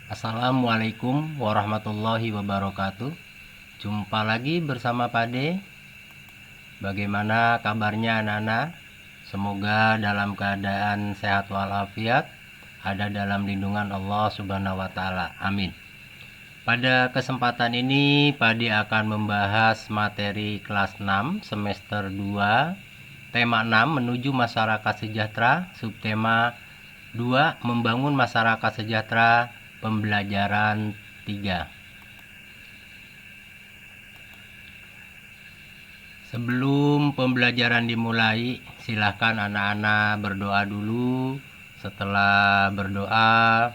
Assalamualaikum warahmatullahi wabarakatuh. Jumpa lagi bersama Pade. Bagaimana kabarnya anak-anak? Semoga dalam keadaan sehat walafiat, ada dalam lindungan Allah Subhanahu wa taala. Amin. Pada kesempatan ini Pade akan membahas materi kelas 6 semester 2, tema 6 menuju masyarakat sejahtera, subtema 2 membangun masyarakat sejahtera, pembelajaran 3. Sebelum pembelajaran dimulai, silahkan anak-anak berdoa dulu. Setelah berdoa,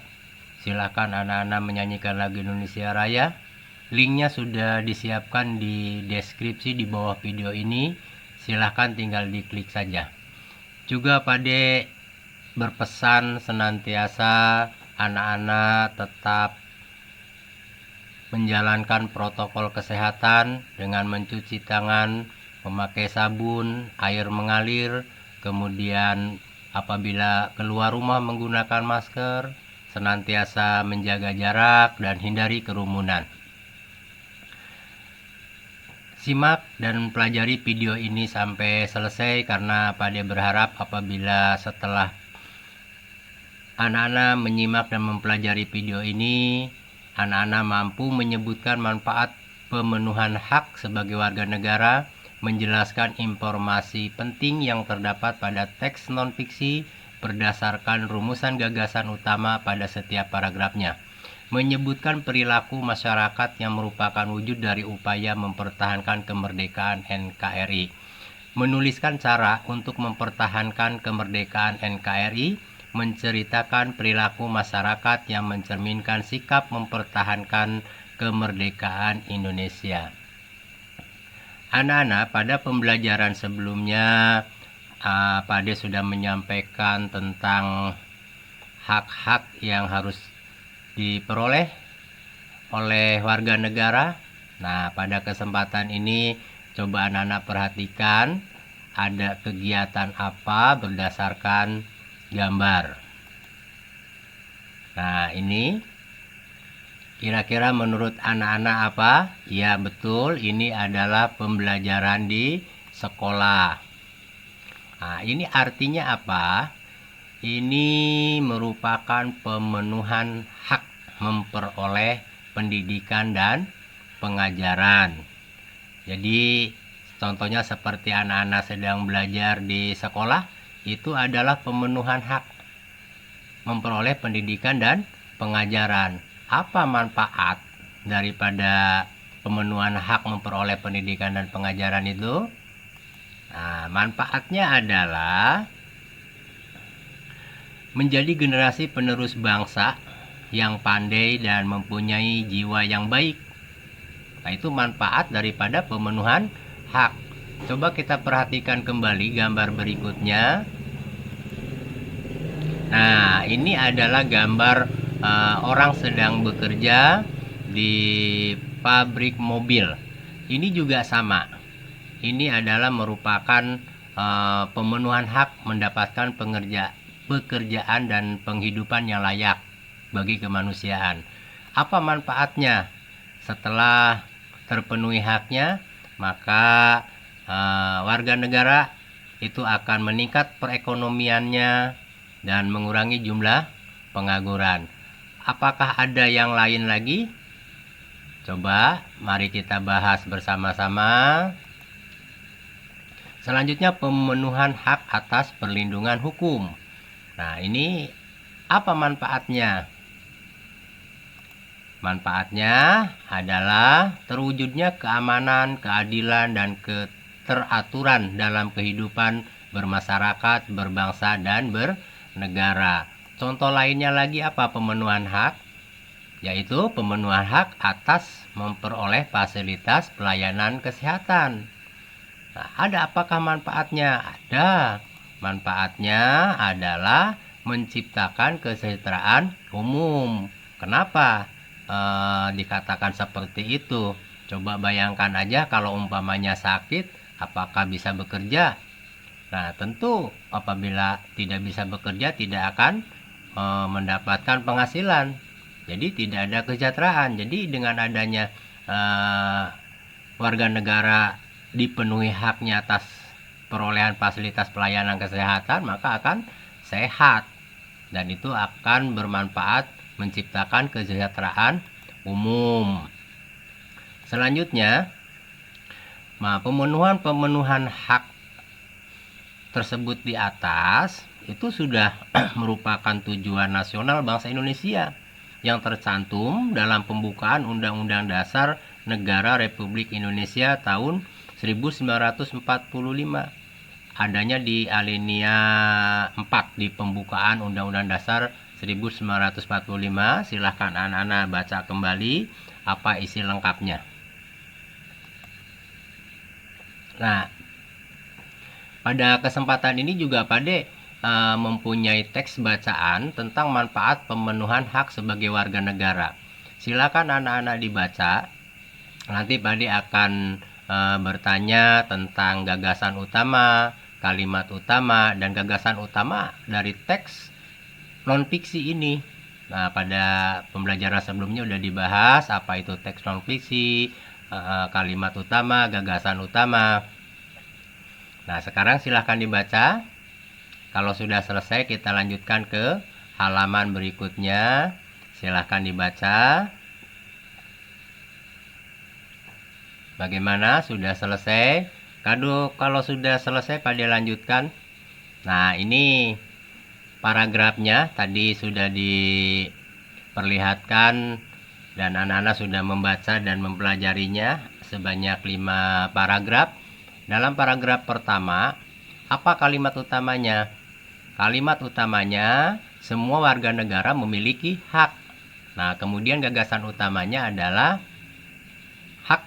silahkan anak-anak menyanyikan lagu Indonesia Raya. Linknya sudah disiapkan di deskripsi di bawah video ini. Silahkan tinggal diklik saja. Juga Pade berpesan senantiasa anak-anak tetap menjalankan protokol kesehatan dengan mencuci tangan, memakai sabun, air mengalir, kemudian apabila keluar rumah menggunakan masker, senantiasa menjaga jarak dan hindari kerumunan. Simak dan pelajari video ini sampai selesai karena Pade berharap apabila setelah anak-anak menyimak dan mempelajari video ini, anak-anak mampu menyebutkan manfaat pemenuhan hak sebagai warga negara, menjelaskan informasi penting yang terdapat pada teks non-fiksi berdasarkan rumusan gagasan utama pada setiap paragrafnya, menyebutkan perilaku masyarakat yang merupakan wujud dari upaya mempertahankan kemerdekaan NKRI, menuliskan cara untuk mempertahankan kemerdekaan NKRI, menceritakan perilaku masyarakat yang mencerminkan sikap mempertahankan kemerdekaan Indonesia. Anak-anak, pada pembelajaran sebelumnya Pade sudah menyampaikan tentang hak-hak yang harus diperoleh oleh warga negara. Nah, pada kesempatan ini coba anak-anak perhatikan ada kegiatan apa berdasarkan gambar. Nah, ini kira-kira menurut anak-anak apa? Ya, betul, ini adalah pembelajaran di sekolah. Nah, ini artinya apa? Ini merupakan pemenuhan hak memperoleh pendidikan dan pengajaran. Jadi, contohnya seperti anak-anak sedang belajar di sekolah, itu adalah pemenuhan hak memperoleh pendidikan dan pengajaran. Apa manfaat daripada pemenuhan hak memperoleh pendidikan dan pengajaran itu? Nah, manfaatnya adalah menjadi generasi penerus bangsa yang pandai dan mempunyai jiwa yang baik. Nah, itu manfaat daripada pemenuhan hak. Coba kita perhatikan kembali gambar berikutnya. Nah, ini adalah gambar orang sedang bekerja di pabrik mobil. Ini juga sama. Ini adalah merupakan pemenuhan hak mendapatkan pekerjaan dan penghidupan yang layak bagi kemanusiaan. Apa manfaatnya? Setelah terpenuhi haknya, maka warga negara itu akan meningkat perekonomiannya dan mengurangi jumlah pengangguran. Apakah ada yang lain lagi? Coba mari kita bahas bersama-sama. Selanjutnya, pemenuhan hak atas perlindungan hukum. Nah, ini apa manfaatnya? Manfaatnya adalah terwujudnya keamanan, keadilan, dan keteraturan dalam kehidupan bermasyarakat, berbangsa, dan bernegara. Contoh lainnya lagi apa pemenuhan hak? Yaitu pemenuhan hak atas memperoleh fasilitas pelayanan kesehatan. Nah, ada apakah manfaatnya? Ada. Manfaatnya adalah menciptakan kesejahteraan umum. Kenapa dikatakan seperti itu? Coba bayangkan aja kalau umpamanya sakit, apakah bisa bekerja? Nah, tentu apabila tidak bisa bekerja tidak akan mendapatkan penghasilan. Jadi tidak ada kesejahteraan. Jadi dengan adanya warga negara dipenuhi haknya atas perolehan fasilitas pelayanan kesehatan, maka akan sehat dan itu akan bermanfaat menciptakan kesejahteraan umum. Selanjutnya, pemenuhan hak tersebut di atas itu sudah merupakan tujuan nasional bangsa Indonesia yang tercantum dalam pembukaan Undang-Undang Dasar Negara Republik Indonesia tahun 1945. Adanya di alinea 4 di pembukaan Undang-Undang Dasar 1945. Silahkan anak-anak baca kembali apa isi lengkapnya. Nah, pada kesempatan ini juga Pade mempunyai teks bacaan tentang manfaat pemenuhan hak sebagai warga negara. Silakan anak-anak dibaca. Nanti Pade akan bertanya tentang gagasan utama, kalimat utama, dan gagasan utama dari teks non-fiksi ini. Nah, pada pembelajaran sebelumnya sudah dibahas apa itu teks non-fiksi, kalimat utama, gagasan utama. Nah, sekarang silahkan dibaca. Kalau sudah selesai, kita lanjutkan ke halaman berikutnya. Silahkan dibaca. Bagaimana? Sudah selesai? Kalau sudah selesai, Pade lanjutkan. Nah, ini paragrafnya tadi sudah diperlihatkan dan anak-anak sudah membaca dan mempelajarinya sebanyak 5 paragraf. Dalam paragraf pertama, apa kalimat utamanya? Kalimat utamanya, semua warga negara memiliki hak. Nah, kemudian gagasan utamanya adalah hak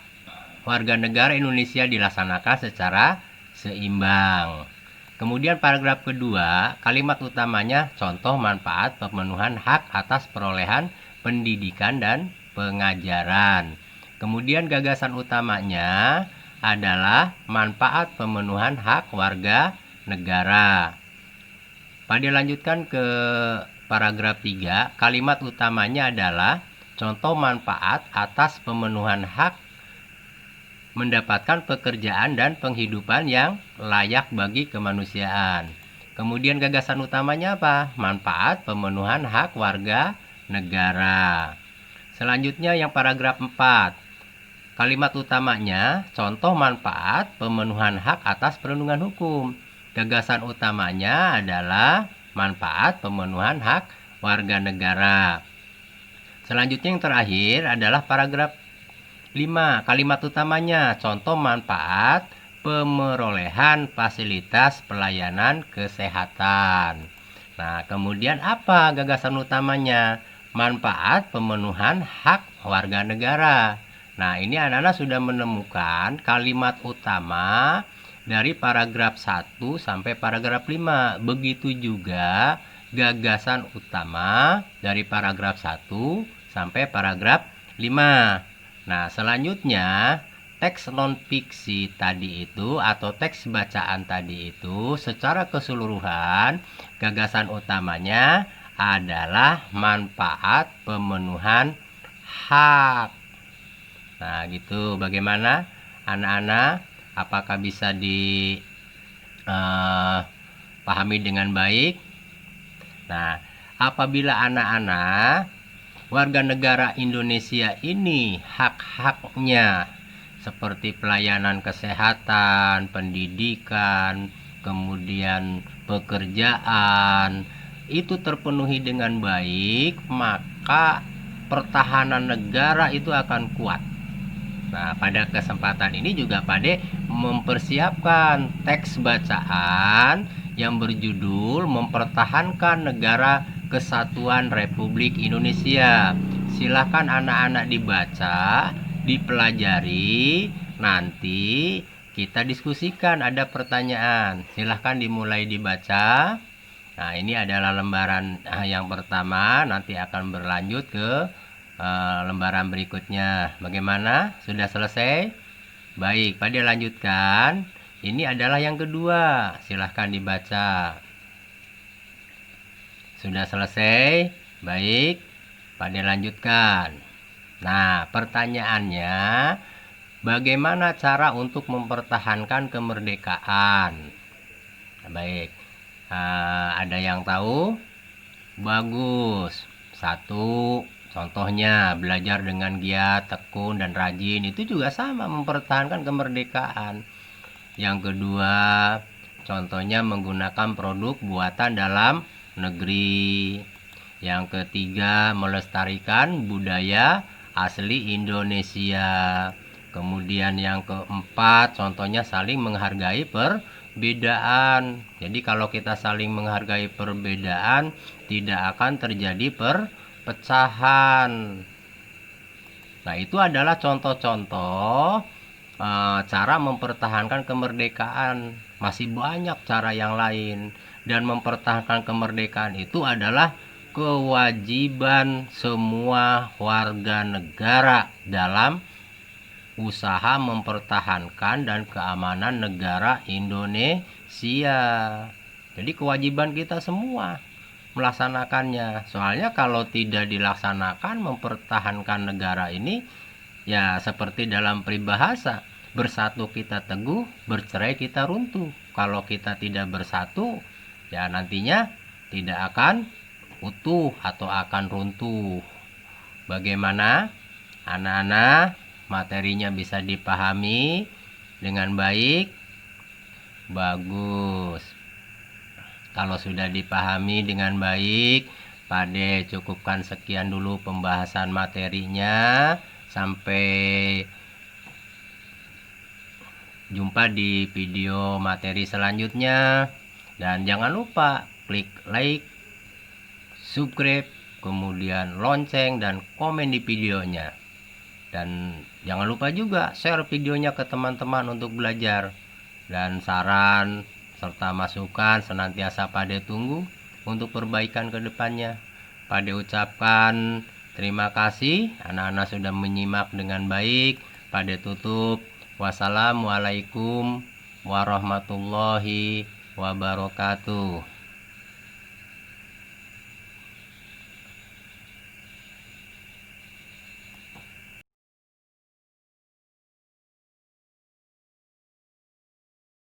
warga negara Indonesia dilaksanakan secara seimbang. Kemudian paragraf kedua, kalimat utamanya contoh manfaat pemenuhan hak atas perolehan pendidikan dan pengajaran. Kemudian gagasan utamanya adalah manfaat pemenuhan hak warga negara. Pada lanjutkan ke paragraf 3, kalimat utamanya adalah contoh manfaat atas pemenuhan hak mendapatkan pekerjaan dan penghidupan yang layak bagi kemanusiaan. Kemudian gagasan utamanya apa? Manfaat pemenuhan hak warga negara. Selanjutnya yang paragraf 4. Kalimat utamanya, contoh manfaat pemenuhan hak atas perlindungan hukum. Gagasan utamanya adalah manfaat pemenuhan hak warga negara. Selanjutnya yang terakhir adalah paragraf 5. Kalimat utamanya, contoh manfaat pemerolehan fasilitas pelayanan kesehatan. Nah, kemudian apa gagasan utamanya? Manfaat pemenuhan hak warga negara. Nah, ini anak-anak sudah menemukan kalimat utama dari paragraf 1 sampai paragraf 5. Begitu juga gagasan utama dari paragraf 1 sampai paragraf 5. Nah, selanjutnya teks non-fiksi tadi itu atau teks bacaan tadi itu secara keseluruhan gagasan utamanya adalah manfaat pemenuhan hak. Nah, gitu. Bagaimana anak-anak? Apakah bisa dipahami dengan baik? Nah, apabila anak-anak warga negara Indonesia ini hak-haknya seperti pelayanan kesehatan, pendidikan, kemudian pekerjaan itu terpenuhi dengan baik, maka pertahanan negara itu akan kuat. Nah, pada kesempatan ini juga Pade mempersiapkan teks bacaan yang berjudul Mempertahankan Negara Kesatuan Republik Indonesia. Silakan anak-anak dibaca, dipelajari, nanti kita diskusikan, ada pertanyaan. Silakan dimulai dibaca. Nah, ini adalah lembaran yang pertama, nanti akan berlanjut ke lembaran berikutnya. Bagaimana? Sudah selesai? Baik, Pade lanjutkan. Ini adalah yang kedua. Silahkan dibaca. Sudah selesai? Baik. Pade lanjutkan. Nah, pertanyaannya, bagaimana cara untuk mempertahankan kemerdekaan? Baik, ada yang tahu? Bagus. Satu, contohnya belajar dengan giat, tekun, dan rajin. Itu juga sama mempertahankan kemerdekaan. Yang kedua, contohnya menggunakan produk buatan dalam negeri. Yang ketiga, melestarikan budaya asli Indonesia. Kemudian yang keempat, contohnya saling menghargai perbedaan. Jadi kalau kita saling menghargai perbedaan, tidak akan terjadi perpecahan. Nah, itu adalah contoh-contoh cara mempertahankan kemerdekaan. Masih banyak cara yang lain. Dan mempertahankan kemerdekaan itu adalah kewajiban semua warga negara dalam usaha mempertahankan dan keamanan negara Indonesia. Jadi kewajiban kita semua melaksanakannya. Soalnya kalau tidak dilaksanakan mempertahankan negara ini, ya seperti dalam peribahasa, bersatu kita teguh, bercerai kita runtuh. Kalau kita tidak bersatu, ya nantinya tidak akan utuh atau akan runtuh. Bagaimana anak-anak, materinya bisa dipahami dengan baik? Bagus. Kalau sudah dipahami dengan baik, Pade cukupkan sekian dulu pembahasan materinya. Sampai jumpa di video materi selanjutnya. Dan jangan lupa klik like, subscribe, kemudian lonceng dan komen di videonya. Dan jangan lupa juga share videonya ke teman-teman untuk belajar. Dan saran serta masukan senantiasa Pade tunggu untuk perbaikan ke depannya. Pade ucapkan terima kasih anak-anak sudah menyimak dengan baik. Pade tutup. Wassalamualaikum warahmatullahi wabarakatuh.